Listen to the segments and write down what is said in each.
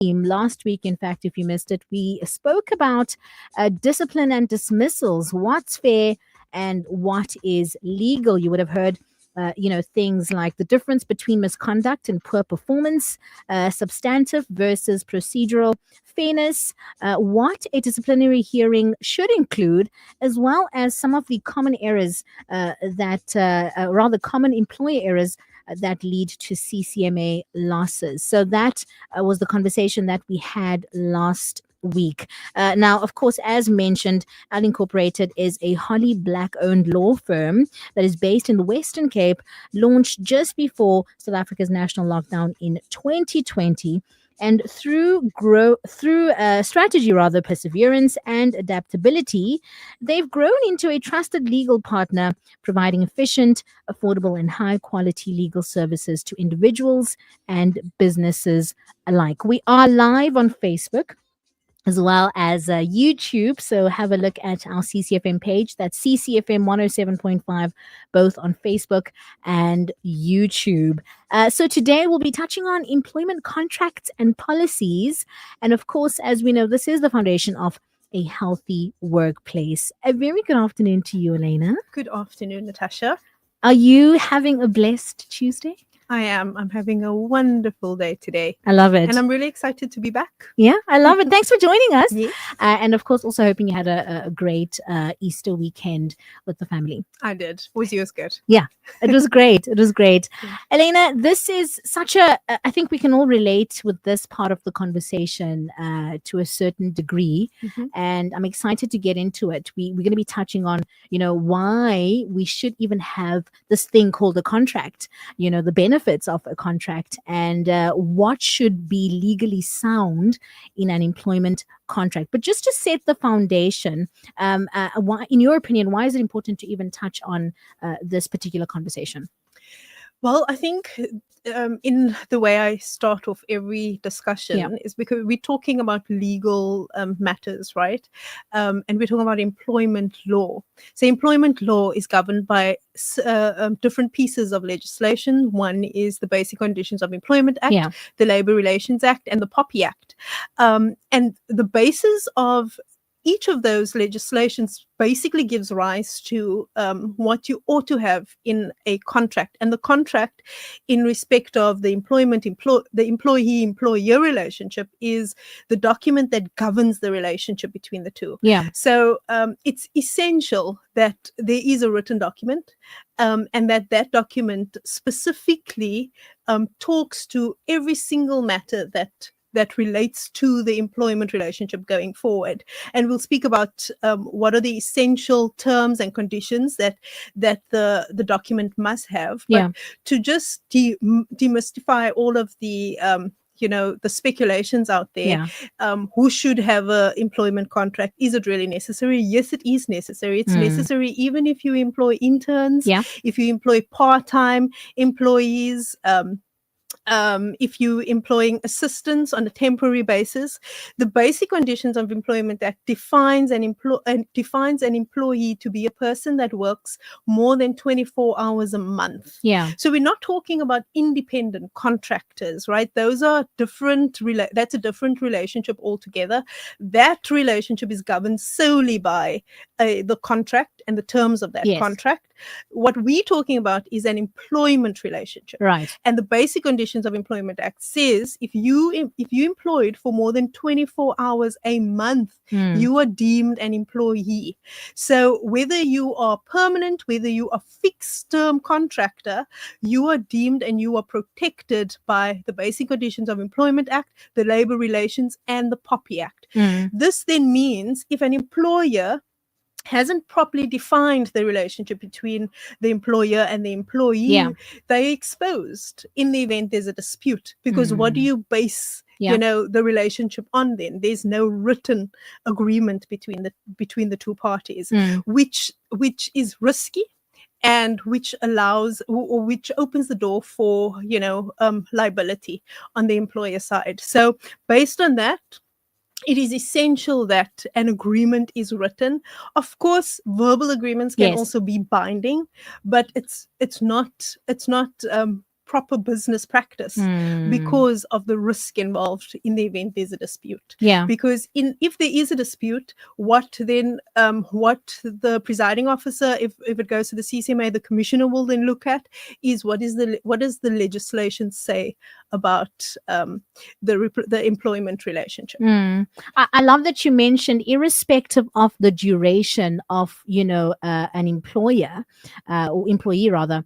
Last week, in fact, if you missed it, we spoke about discipline and dismissals, what's fair and what is legal. You would have heard. Things like the difference between misconduct and poor performance, substantive versus procedural, fairness, what a disciplinary hearing should include, as well as some of the common errors rather common employer errors that lead to CCMA losses. So that was the conversation that we had last week. Now, of course, as mentioned, Al Incorporated is a Holly Black owned law firm that is based in the Western Cape, launched just before South Africa's national lockdown in 2020. And through strategy, rather perseverance and adaptability, they've grown into a trusted legal partner, providing efficient, affordable, and high quality legal services to individuals and businesses alike. We are live on Facebook as well as YouTube. So have a look at our CCFM page. That's CCFM 107.5, both on Facebook and YouTube. So today we'll be touching on employment contracts and policies. And of course, as we know, this is the foundation of a healthy workplace. A very good afternoon to you, Elena. Good afternoon, Natasha. Are you having a blessed Tuesday? I am. I'm having a wonderful day today. I love it. And I'm really excited to be back. Yeah, I love it. Thanks for joining us. Yes. And of course, also hoping you had a great Easter weekend with the family. I did. Was yours good? Yeah, it was great. It was great. Yeah. Elena, this is such I think we can all relate with this part of the conversation to a certain degree. Mm-hmm. And I'm excited to get into it. We're going to be touching on, why we should even have this thing called a contract, the benefits of a contract and what should be legally sound in an employment contract. But just to set the foundation, why, in your opinion, why is it important to even touch on this particular conversation? Well, I think in the way I start off every discussion is because we're talking about legal matters, right? And we're talking about employment law. So employment law is governed by different pieces of legislation. One is the Basic Conditions of Employment Act, the Labour Relations Act, and the POPI Act. And the basis of each of those legislations basically gives rise to what you ought to have in a contract. And the contract in respect of the employee-employer relationship is the document that governs the relationship between the two. Yeah. So it's essential that there is a written document and that document specifically talks to every single matter that relates to the employment relationship going forward. And we'll speak about what are the essential terms and conditions that the document must have. But to just demystify all of the the speculations out there, who should have an employment contract? Is it really necessary? Yes, it is necessary. It's necessary even if you employ interns, if you employ part-time employees, if you're employing assistants on a temporary basis. The Basic Conditions of Employment Act defines an employee to be a person that works more than 24 hours a month. Yeah. So we're not talking about independent contractors, right? Those are different. That's a different relationship altogether. That relationship is governed solely by the contract and the terms of that contract. What we're talking about is an employment relationship. Right. And the Basic Conditions of Employment Act says if you employed for more than 24 hours a month, you are deemed an employee. So whether you are permanent, whether you are fixed term contractor, you are deemed and you are protected by the Basic Conditions of Employment Act, the Labour Relations and the POPI Act. This then means if an employer hasn't properly defined the relationship between the employer and the employee, they're exposed in the event there's a dispute. Because what do you base the relationship on then? There's no written agreement between the two parties, which is risky and which allows or which opens the door for liability on the employer side. So based on that, it is essential that an agreement is written. Of course, verbal agreements can also be binding, but it's not proper business practice because of the risk involved in the event there's a dispute. Yeah. Because if there is a dispute, what the presiding officer, if it goes to the CCMA, the commissioner will then look at is what does the legislation say about the employment relationship. I love that you mentioned, irrespective of the duration of, an employer or employee rather,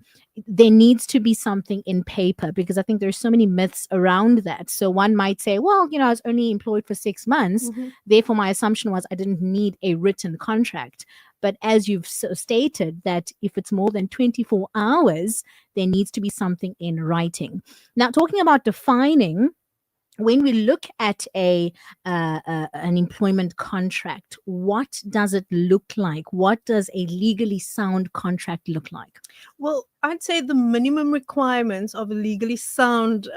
there needs to be something in paper, because I think there's so many myths around that. So one might say, well, I was only employed for 6 months. Therefore, my assumption was I didn't need a written contract. But as you've stated, that if it's more than 24 hours, there needs to be something in writing. Now, talking about defining, when we look at an employment contract, what does it look like? What does a legally sound contract look like? Well, I'd say the minimum requirements of a legally sound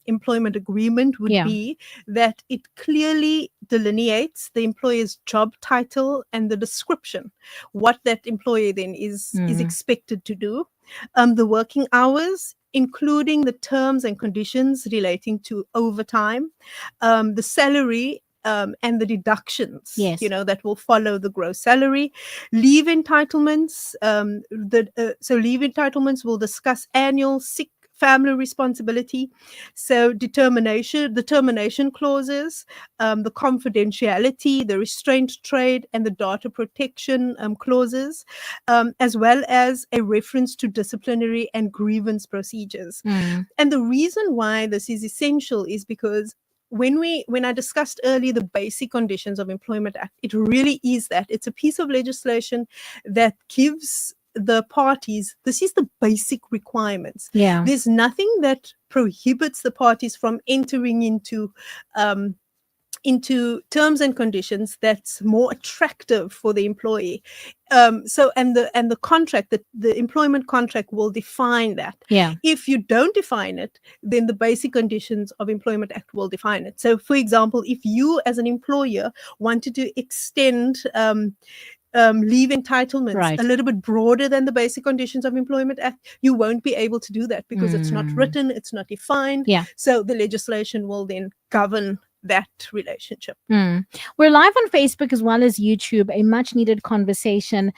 employment agreement would be that it clearly delineates the employer's job title and the description, what that employer then is expected to do, the working hours, including the terms and conditions relating to overtime, the salary, and the deductions, that will follow the gross salary, leave entitlements. So leave entitlements will discuss annual sick, family responsibility, so termination clauses, the confidentiality, the restraint trade, and the data protection clauses, as well as a reference to disciplinary and grievance procedures. And the reason why this is essential is because when I discussed earlier the basic conditions of Employment Act, it really is that. It's a piece of legislation that gives the parties, this is the basic requirements. Yeah. There's nothing that prohibits the parties from entering into terms and conditions that's more attractive for the employee. And the contract, the employment contract will define that. Yeah. If you don't define it, then the basic conditions of Employment Act will define it. So, for example, if you as an employer wanted to extend leave entitlements a little bit broader than the basic conditions of Employment Act, you won't be able to do that because it's not written, it's not defined. Yeah. So the legislation will then govern that relationship. We're live on Facebook as well as YouTube, a much needed conversation.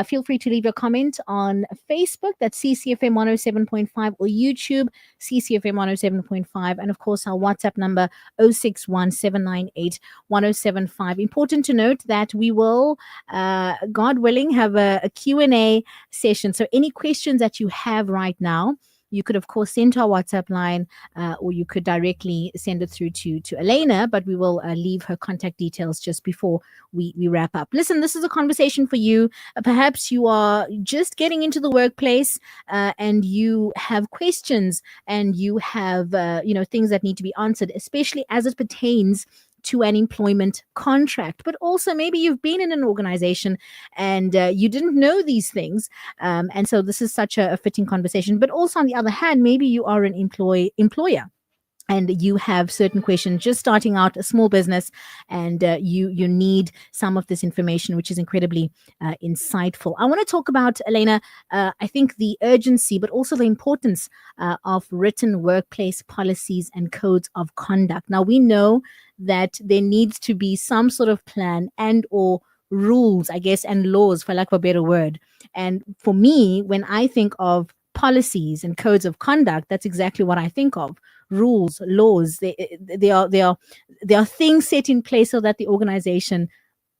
Feel free to leave your comment on Facebook, that's CCFM 107.5, or YouTube, CCFM 107.5, and of course our WhatsApp number 0617981075. Important to note that we will, God willing, have a Q&A session. So any questions that you have right now, you could, of course, send to our WhatsApp line, or you could directly send it through to Elena, but we will leave her contact details just before we wrap up. Listen, this is a conversation for you. Perhaps you are just getting into the workplace and you have questions and you have, things that need to be answered, especially as it pertains to an employment contract. But also maybe you've been in an organization and you didn't know these things. And so this is such a fitting conversation. But also on the other hand, maybe you are an employer and you have certain questions, just starting out a small business, and you need some of this information, which is incredibly insightful. I want to talk about, Elena, I think the urgency, but also the importance of written workplace policies and codes of conduct. Now, we know that there needs to be some sort of plan and or rules, I guess, and laws, for lack of a better word. And for me, when I think of policies and codes of conduct, that's exactly what I think of. Rules, laws, they are things set in place so that the organization,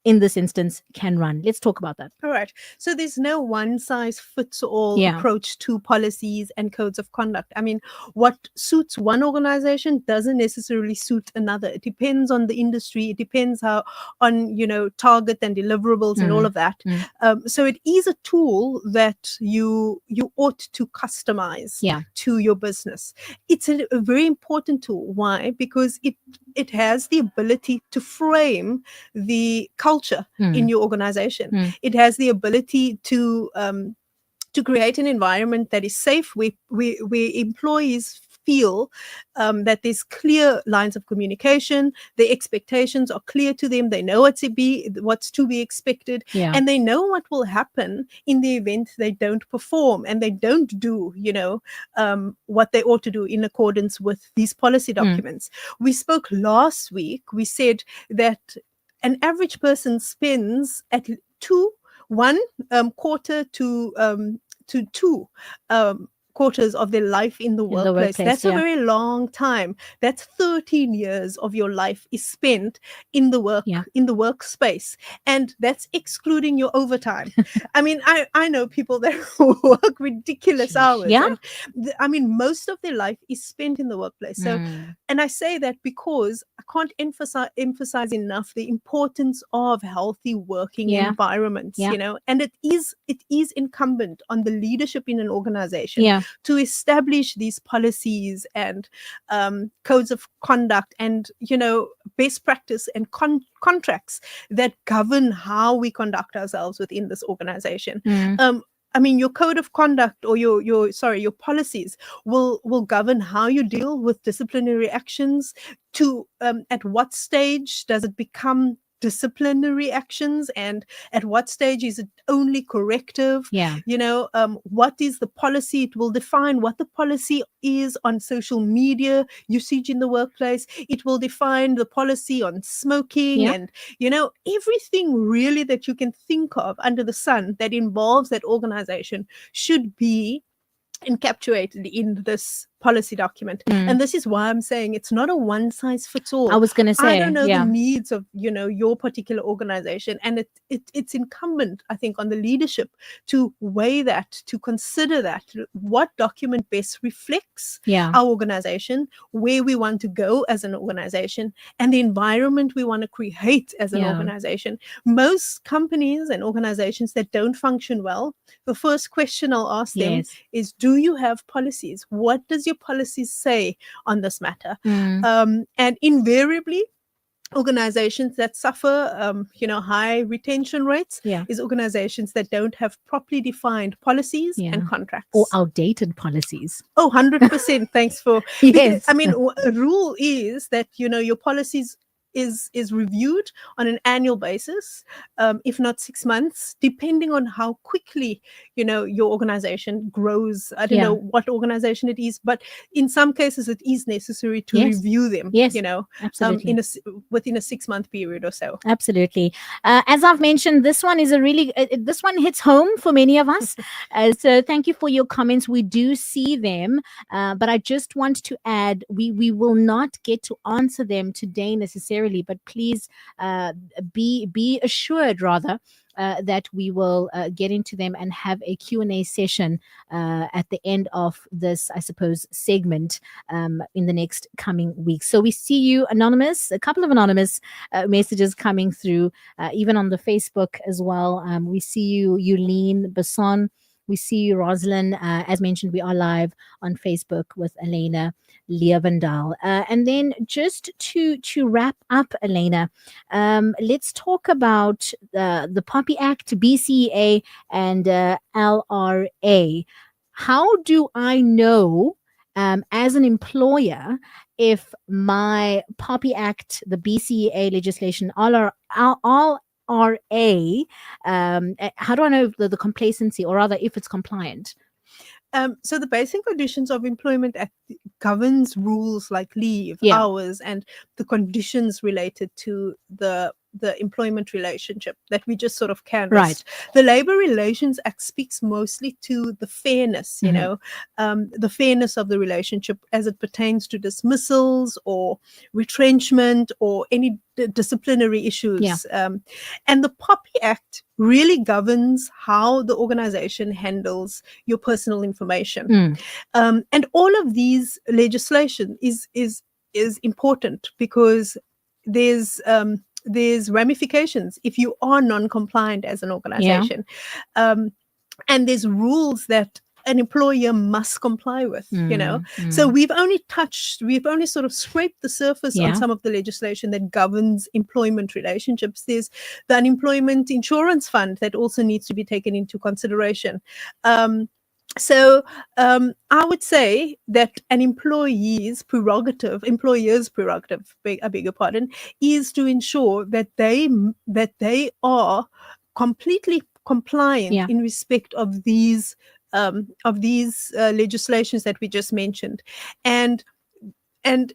in this instance, can run. Let's talk about that. All right. So there's no one size fits all approach to policies and codes of conduct. I mean, what suits one organization doesn't necessarily suit another. It depends on the industry. It depends on target and deliverables and all of that. So it is a tool that you ought to customize to your business. It's a very important tool. Why? Because it has the ability to frame the culture in your organization. It has the ability to create an environment that is safe, where employees feel that there's clear lines of communication, the expectations are clear to them, they know what's to be expected, Yeah. and they know what will happen in the event they don't perform and they don't do, what they ought to do in accordance with these policy documents. We spoke last week, we said that an average person spends at one quarter to two quarters of their life in the In the workplace. workplace, That's a yeah. very long time. That's 13 years of your life is spent in the Yeah. workspace, and that's excluding your overtime. I mean, I know people that work ridiculous hours, Yeah. and I mean, most of their life is spent in the workplace. So, and I say that because I can't emphasize enough the importance of healthy working Yeah. environments, Yeah. and it is incumbent on the leadership in an organization Yeah. to establish these policies and codes of conduct and best practice and contracts that govern how we conduct ourselves within this organization. I mean, your code of conduct or your policies will govern how you deal with disciplinary actions. To at what stage does it become disciplinary actions, and at what stage is it only corrective? Yeah. What is the policy? It will define what the policy is on social media usage in the workplace. It will define the policy on smoking, Yeah. and everything really that you can think of under the sun that involves that organization should be encapsulated in this policy document. And this is why I'm saying it's not a one size fits all. I was going to I say, don't know the yeah. needs of your particular organization, and it's incumbent, I think, on the leadership to weigh that, to consider that, what document best reflects Yeah. our organization, where we want to go as an organization, and the environment we want to create as an Yeah. organization. Most companies and organizations that don't function well, the first question I'll ask them Yes. is, do you have policies? What does your policies say on this matter? And invariably, organizations that suffer high retention rates Yeah. is organizations that don't have properly defined policies Yeah. and contracts. Or outdated policies. Oh, 100%. Thanks for Yes. I mean, a rule is that your policies is reviewed on an annual basis, if not 6 months, depending on how quickly your organization grows. I don't Yeah. know what organization it is, but in some cases it is necessary to Yes. review them. Yes. Absolutely. Within a 6-month period or so. Absolutely. As I've mentioned, this one is this one hits home for many of us. So thank you for your comments. We do see them, but I just want to add, we will not get to answer them today necessarily, but please be assured rather that we will get into them and have a Q&A session at the end of this, I suppose, segment in the next coming weeks. So we see you, Anonymous, a couple of anonymous messages coming through, even on the Facebook as well. We see you, Yulene Basson. We see you, Rosalind. As mentioned, we are live on Facebook with Elena Leovendal. And then just to wrap up, Elena, let's talk about the Poppy Act, BCEA, and LRA. How do I know, as an employer, if my Poppy Act, the BCEA legislation, all RA, how do I know if the complacency, or rather if it's compliant? So the Basic Conditions of Employment Act governs rules like leave, Yeah. hours, and the conditions related to the employment relationship that we just sort of canvassed. Right. The Labor Relations Act speaks mostly to the fairness, the fairness of the relationship as it pertains to dismissals or retrenchment or any disciplinary issues. Yeah. And the Poppy Act really governs how the organization handles your personal information. And all of these legislation is important because there's ramifications if you are non-compliant as an organization. And there's rules that an employer must comply with, So we've only sort of scraped the surface on some of the legislation that governs employment relationships. There's the Unemployment Insurance Fund that also needs to be taken into consideration. So I would say that an employer's prerogative, I beg your pardon, is to ensure that they are completely compliant Yeah. in respect of these legislations that we just mentioned, and and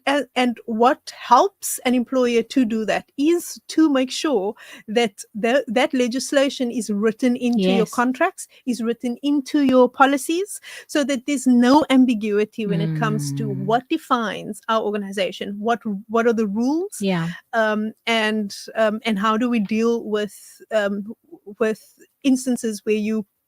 what helps an employer to do that is to make sure that that legislation is written into your Yes. contracts, is written into your policies, so that there's no ambiguity when it comes to Mm. what defines our organization, what are the rules, Yeah. and how do we deal with instances where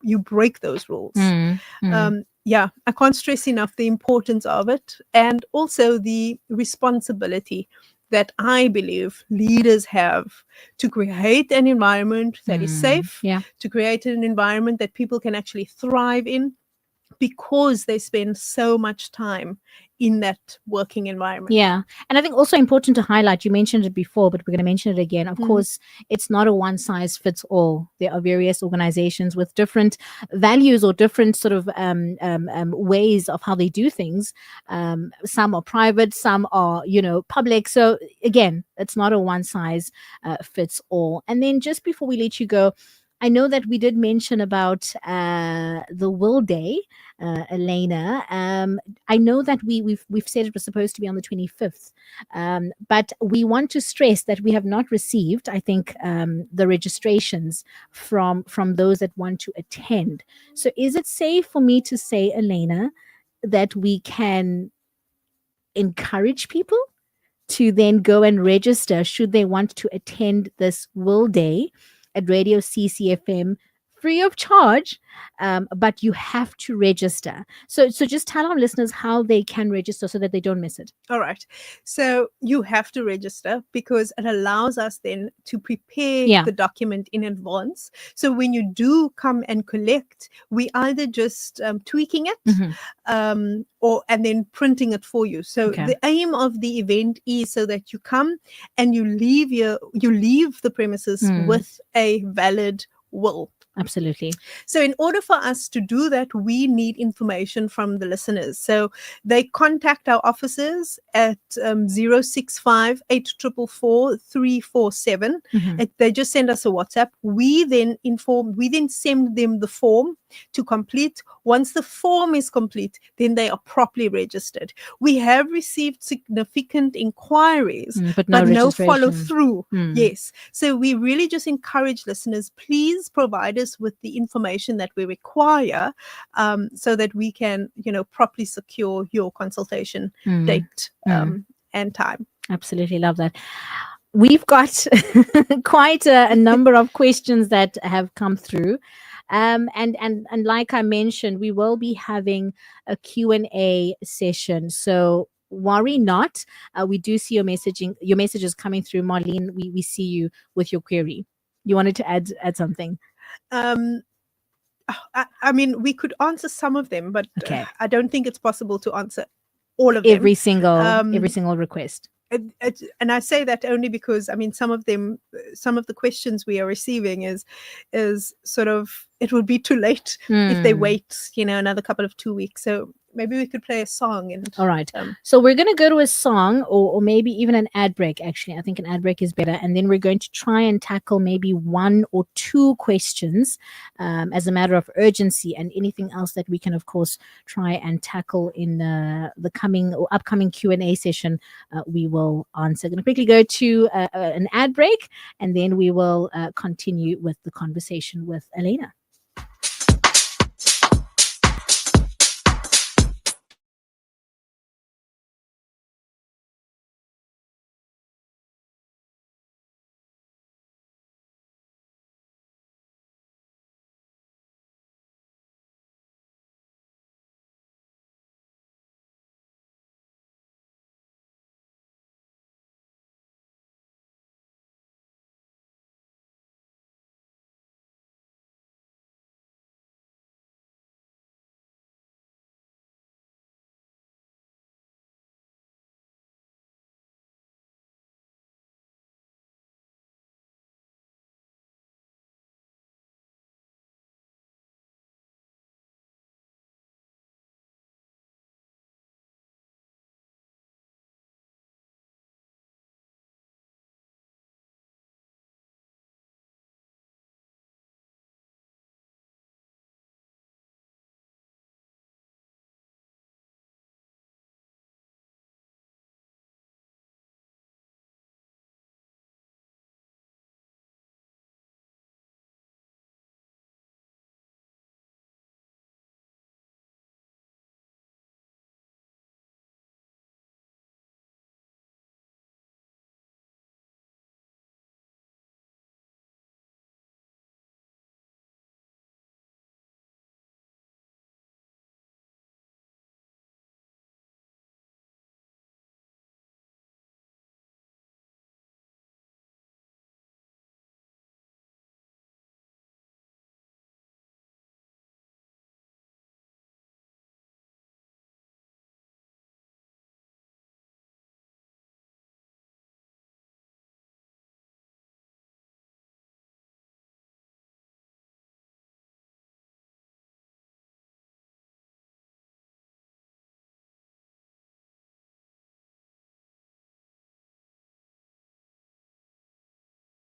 you break those rules. Mm. Mm. Yeah, I can't stress enough the importance of it, and also the responsibility that I believe leaders have to create an environment that is Mm. safe, Yeah. to create an environment that people can actually thrive in, because they spend so much time in that working environment. Yeah. And I think also important to highlight, you mentioned it before, but we're going to mention it again. Of Mm, course, it's not a one size fits all. There are various organizations with different values or different sort of ways of how they do things. Some are private, some are, public. So again, it's not a one size fits all. And then just before we let you go, I know that we did mention about the Will Day, Elena. I know that we've said it was supposed to be on the 25th, but we want to stress that we have not received, I think, the registrations from those that want to attend. So, is it safe for me to say, Elena, that we can encourage people to then go and register should they want to attend this Will Day at Radio CCFM free of charge, but you have to register. So just tell our listeners how they can register so that they don't miss it. all right. So you have to register because it allows us then to prepare Yeah. the document in advance. So when you do come and collect, we either just tweaking it, Mm-hmm. or and then printing it for you. So Okay. the aim of the event is so that you come and you leave the premises with a valid will. Absolutely. So, in order for us to do that, we need information from the listeners. So, they contact our offices at 065 Mm-hmm. They just send us a WhatsApp. We then send them the form to complete. Once the form is complete, then they are properly registered. We have received significant inquiries, But no but no follow registration. through. Mm. Yes. So we really just encourage listeners, please provide us with the information that we require, so that we can, properly secure your consultation Mm. date Mm. and time. Absolutely love that. We've got quite a number of questions that have come through. And like I mentioned, we will be having a Q&A session. So worry not. We do see your messages coming through. Marlene, we see you with your query. You wanted to add something? Um, I mean, we could answer some of them, but Okay. I don't think it's possible to answer all of them. Every single request. And I say that only because, I mean, some of the questions we are receiving is sort of, it would be too late if they wait, another couple of 2 weeks. So maybe we could play a song and. All right. So we're going to go to a song or maybe even an ad break. Actually, I think an ad break is better. And then we're going to try and tackle maybe one or two questions as a matter of urgency, and anything else that we can, of course, try and tackle in the coming or upcoming Q&A session. We will answer. I'm going to quickly go to an ad break, and then we will continue with the conversation with Elena.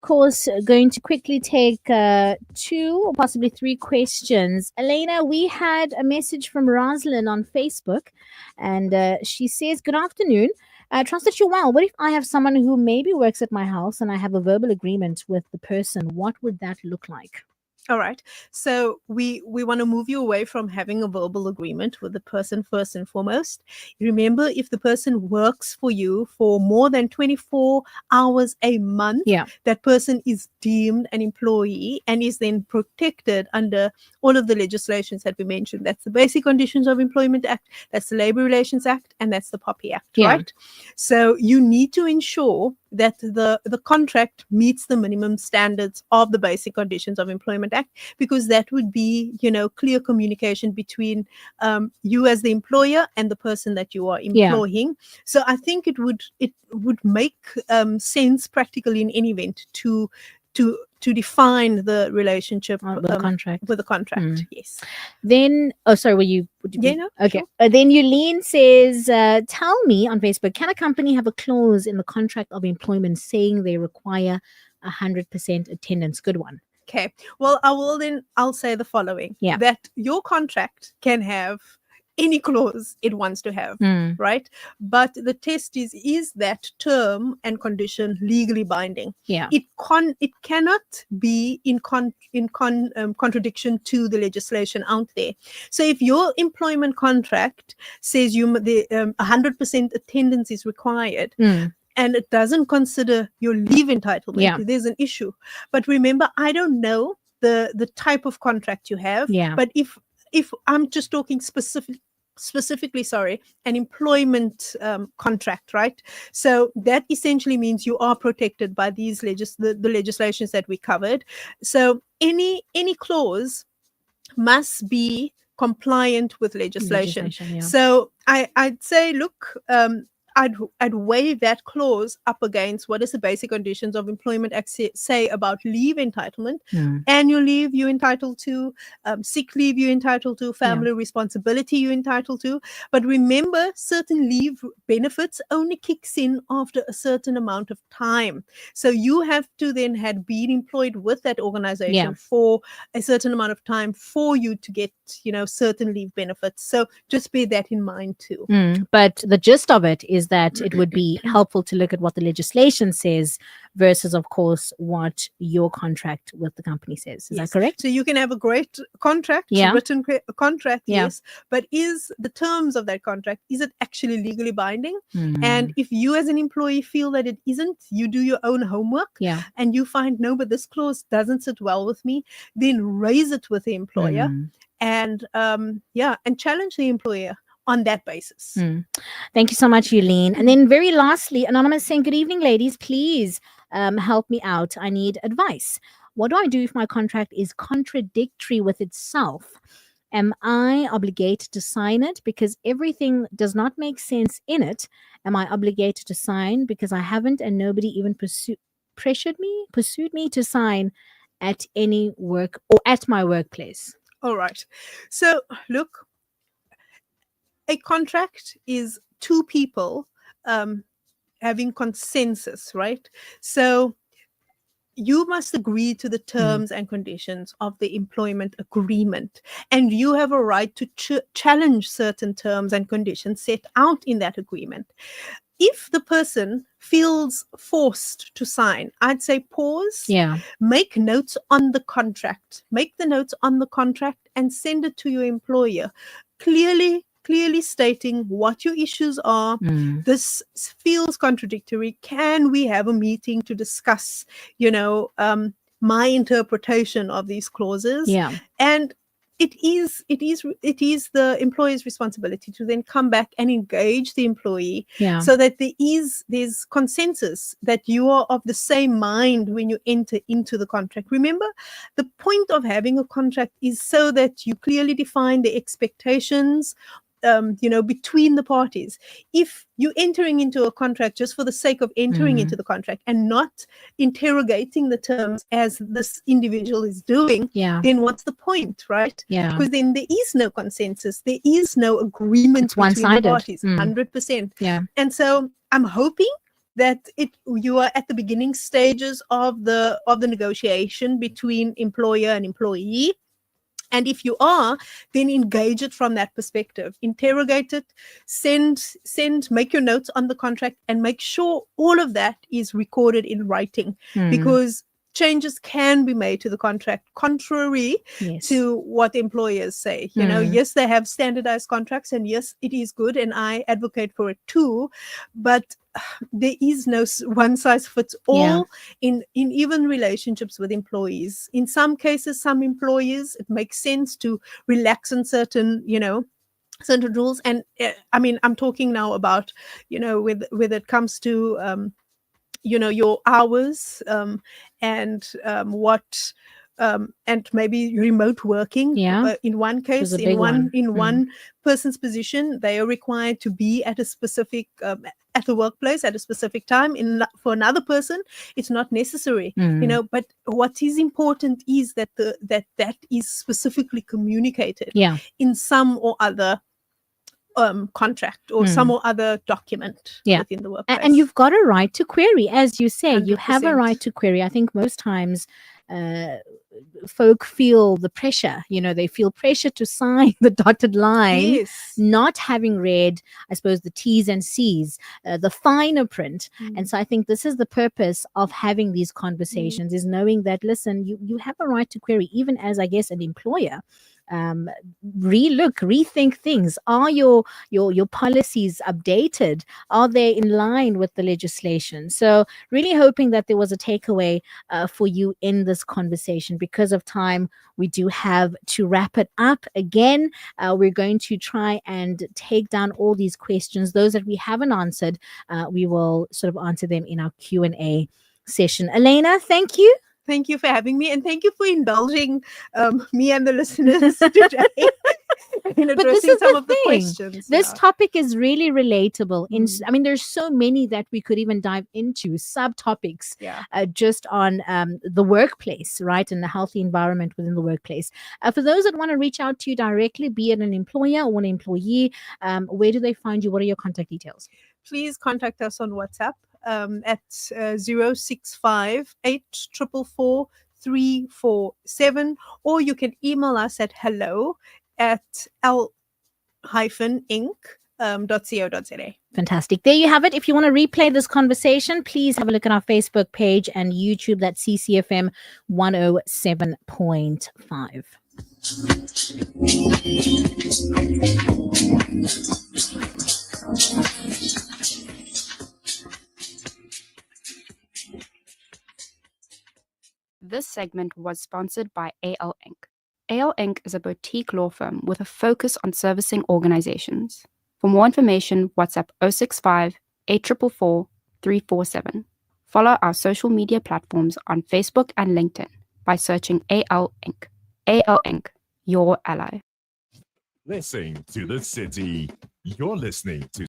course, going to quickly take 2 or possibly 3 questions. Elena, we had a message from Roslyn on Facebook, and she says, "Good afternoon. Trust that you're well. What if I have someone who maybe works at my house and I have a verbal agreement with the person? What would that look like?" All right. So we want to move you away from having a verbal agreement with the person first and foremost. Remember, if the person works for you for more than 24 hours a month, Yeah. that person is deemed an employee and is then protected under all of the legislations that we mentioned. That's the Basic Conditions of Employment Act, that's the Labor Relations Act, and that's the POPI Act, Yeah. right? So you need to ensure that the contract meets the minimum standards of the Basic Conditions of Employment Act, because that would be, clear communication between you as the employer and the person that you are employing. So I think it would make sense practically in any event to define the relationship With the contract. with the contract. Yes. Then, oh, sorry, would you Yeah, no, okay. sure. Then Yulene says, "Tell me on Facebook, can a company have a clause in the contract of employment saying they require 100% attendance?" Good one. Okay. Well, I'll say the following. Yeah. That your contract can have any clause it wants to have, right? But the test is that term and condition legally binding? Yeah. It cannot be in contradiction to the legislation out there. So if your employment contract says 100% attendance is required, and it doesn't consider your leave entitlement, there's an issue. But remember, I don't know the type of contract you have. But if I'm just talking specifically, an employment contract, right? So that essentially means you are protected by these the legislations that we covered. So any clause must be compliant with legislation. So I'd say, look, I'd weigh that clause up against what does the Basic Conditions of Employment Act say about leave entitlement. Annual leave you're entitled to, sick leave you're entitled to, family responsibility you're entitled to. But remember, certain leave benefits only kicks in after a certain amount of time. So you have to then have been employed with that organization for a certain amount of time for you to get, certain leave benefits. So just bear that in mind too. But the gist of it is that it would be helpful to look at what the legislation says versus, of course, what your contract with the company says. Is that correct? So you can have a great contract, written contract, yes, but is the terms of that contract, is it actually legally binding? And if you as an employee feel that it isn't, you do your own homework and you find, no, but this clause doesn't sit well with me, then raise it with the employer and challenge the employer on that basis. Thank you so much, Yulene. And then very lastly, Anonymous saying, "Good evening, ladies. Please help me out. I need advice. What do I do if my contract is contradictory with itself? Am I obligated to sign it because everything does not make sense in it? Am I obligated to sign because I haven't and nobody even pursued me to sign at any work or at my workplace?" All right. So look, a contract is two people having consensus, right? So you must agree to the terms and conditions of the employment agreement, and you have a right to challenge certain terms and conditions set out in that agreement. If the person feels forced to sign, I'd say pause, make notes on the contract, and send it to your employer, clearly stating what your issues are. This feels contradictory. Can we have a meeting to discuss, my interpretation of these clauses? And it is the employer's responsibility to then come back and engage the employee so that there's consensus that you are of the same mind when you enter into the contract. Remember, the point of having a contract is so that you clearly define the expectations between the parties. If you're entering into a contract just for the sake of entering into the contract and not interrogating the terms as this individual is doing, then what's the point, right? Because then there is no consensus, there is no agreement between the parties, 100%. And so I'm hoping that you are at the beginning stages of the negotiation between employer and employee. And if you are, then engage it from that perspective. Interrogate it, make your notes on the contract, and make sure all of that is recorded in writing, because changes can be made to the contract contrary to what employers say. Yes, they have standardized contracts, and yes, it is good, and I advocate for it too, but there is no one size fits all in even relationships with employees. In some cases, some employers, it makes sense to relax on certain certain rules. And I mean, I'm talking now about with it comes to your hours, and what and maybe remote working. In one case, in one person's position, they are required to be at a specific at the workplace at a specific time. For another person, it's not necessary. But what is important is that that is specifically communicated in some or other contract or some or other document within the workplace. And you've got a right to query, as you say. 100%. You have a right to query. I think most times folk feel the pressure, they feel pressure to sign the dotted line, not having read, I suppose, the T's and C's, the finer print. And so I think this is the purpose of having these conversations, is knowing that, listen, you have a right to query, even as, I guess, an employer. Rethink things. Are your policies updated? Are they in line with the legislation? So really hoping that there was a takeaway for you in this conversation. Because of time, we do have to wrap it up. Again, we're going to try and take down all these questions. Those that we haven't answered, we will sort of answer them in our Q&A session. Elena, thank you. Thank you for having me, and thank you for indulging me and the listeners today in addressing some of the questions. This topic is really relatable. I mean, there's so many that we could even dive into, subtopics just on the workplace, right, and the healthy environment within the workplace. For those that want to reach out to you directly, be it an employer or an employee, where do they find you? What are your contact details? Please contact us on WhatsApp at 065 844 347, or you can email us at hello@l-inc.co.za. Fantastic. There you have it. If you want to replay this conversation, please have a look at our Facebook page and YouTube. That's CCFM 107.5. This segment was sponsored by AL Inc. AL Inc. is a boutique law firm with a focus on servicing organizations. For more information, WhatsApp 065 844 347. Follow our social media platforms on Facebook and LinkedIn by searching AL Inc. AL Inc., your ally. Listening to the city. You're listening to